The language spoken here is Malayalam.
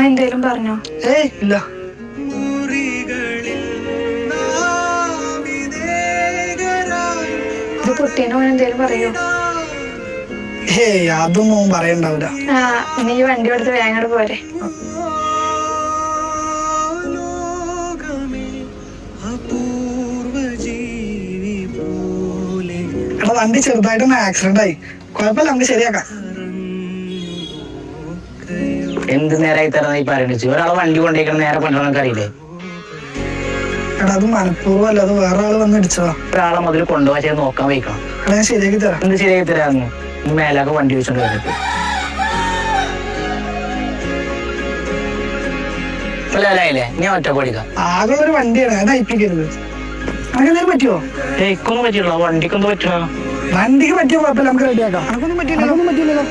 എന്തേലും പറഞ്ഞോ? ഏയ് ഇല്ല. ഇത് പൊട്ടീനോ എന്തേലും പറയോ? ഏയ് അതൊന്നും പറയണ്ടാവില്ല. നീ വണ്ടി കൊടുത്ത് വേങ്ങോട് പോരെ. എടാ വണ്ടി ചെറുതായിട്ടൊന്ന് ആക്സിഡന്റ് ആയി. കുഴപ്പമില്ല, നമുക്ക് ശരിയാക്കാം. എന്ത് നേരായി തരാ ഈ പറയുന്നത്? ഒരാളെ വണ്ടി കൊണ്ടേക്കണം നേരെ കൊണ്ടുവന്നൊക്കെ അറിയില്ലേ? എടാ അത് മനഃപൂർവ്വം അല്ല, അത് വേറെ ആള് വന്ന് ഇടിച്ചതാ. ഒരാളെ മുതൽ കൊണ്ടുപോകാൻ ചെയ്ത് നോക്കാൻ വയ്ക്കണം. എടാ ഞാൻ ശരിയാക്കി തരാം. എന്ത് ശരിയാക്കി തരാന്ന്? മേലൊക്കെ വണ്ടി വെച്ചോണ്ട് വന്നിട്ട് ല്ലേ ഞാൻ ഒറ്റ പഠിക്കാം. ആകെ ഒരു വണ്ടിയാണ്, അത് അയപ്പിക്കരുത്. അങ്ങനെ എന്തെങ്കിലും പറ്റുമോ? എനിക്കൊന്നും പറ്റില്ല. വണ്ടിക്കൊന്നും പറ്റണോ? വണ്ടിക്ക് പറ്റിയ കുഴപ്പമില്ല, നമുക്ക് റെഡിയാക്കാം. അനക്കൊന്നും പറ്റില്ലല്ലോ.